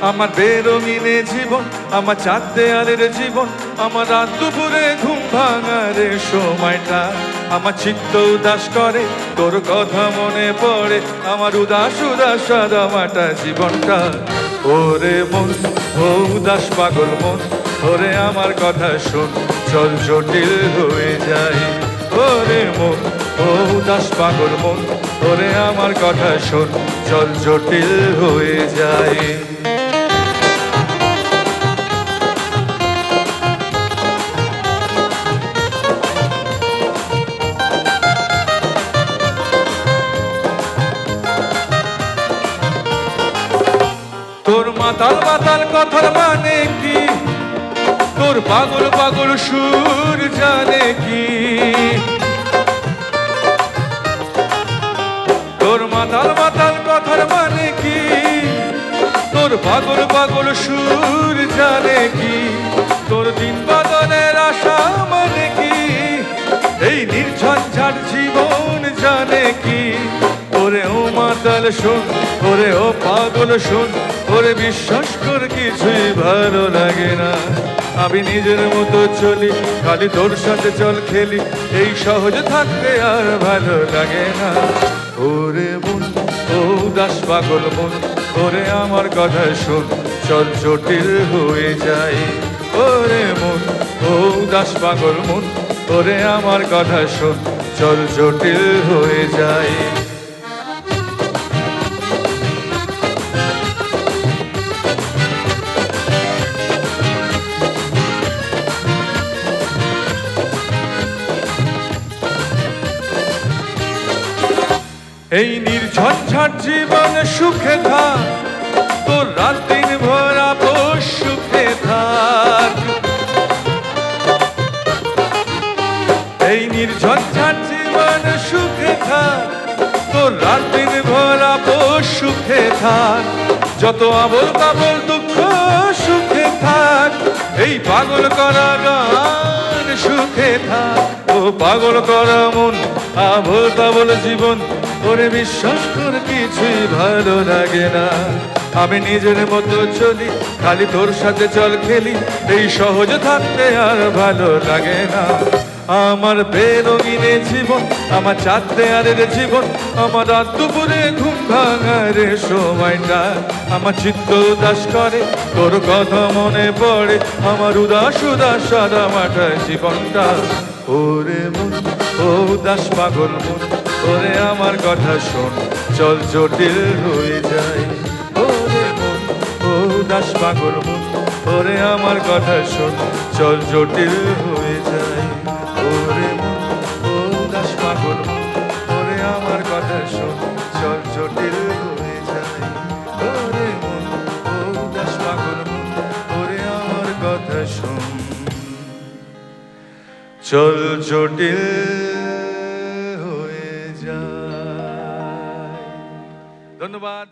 আমার বেরঙিনে জীবন, আমার চার দেয়ালের জীবন, আমার রাত দুপুরে ঘুম ভাঙার সময়টা। আমার চিত্ত উদাস করে, তোর কথা মনে পড়ে, আমার উদাস উদাস সাদামাটা জীবনটা। ওরে মন, ও উদাস পাগল মন, ওরে আমার কথা শোন, চল জটিল হয়ে যায়। ওরে মন, ও উদাস পাগল মন, ওরে আমার কথা শোন, চল জটিল হয়ে যায়। তোর মাতাল মাতাল কথার মানে কি, তোর পাগল পাগল সুর জানে কি? তোর মাতাল মাতাল কথার মানে কি, তোর পাগল পাগল সুর জানে কি? তোর দিন বদলের আশা মানে কি, এই নির্ঝঞ্ঝাট জীবন জানে কি? ওরে ও মাতাল শোন, ওরে ও পাগল শোন, ওরে বিশ্বাস কর কিছুই ভালো লাগে না। আমি নিজের মতো চলি, খালি তোর সাথে চল খেলি, এই সহজ থাকতে আর ভালো লাগে না। ওরে মন, ও উদাস পাগল মন, ওরে আমার কথা শোন, চল জটিল হয়ে যায়। ওরে মন, ও উদাস পাগল মন, ওরে আমার কথা শোন, চল জটিল হয়ে যায়। এই নির্ঝঞ্ঝাট জীবন সুখে থাক, তোর রাত দিন ভর আপোষ সুখে থাক। এই নির্ঝঞ্ঝাট জীবন সুখে থাক, তোর রাত দিন ভর আপোষ সুখে থাক। যত আবল তাবল দুঃখ সুখে থাক, এই পাগল করা গান সুখে থাক। ও পাগল করা মন, আবল তাবল জীবন, ওরে বিশ্বাস কর কিছুই ভালো লাগে না। আমি নিজের মতো চলি, খালি তোর সাথে চল খেলি, এই সহজ থাকতে আর ভালো লাগে না। আমার বেরঙিনে জীবন, আমার চার দেয়ালের জীবন, আমার রাত দুপুরে ঘুম ভাঙার সময়টা। আমার চিত্ত উদাস করে, তোর কথা মনে পড়ে, আমার উদাস উদাস সাদামাটা জীবনটা। ওরে মন, ও উদাস পাগল মন, ওরে আমার কথা শোন, চল জটিল হয়ে যায়। ওরে মন, ও উদাস পাগল মন, ওরে আমার কথা শোন, চল জটিল হয়ে যায়। ওরে মন, ও উদাস পাগল মন, ওরে আমার কথা শোন, চল জটিল হয়ে যায়। ওরে মন, ও উদাস পাগল মন, ওরে আমার কথা শোন, চল জটিল হয়ে যায়। ধন্যবাদ।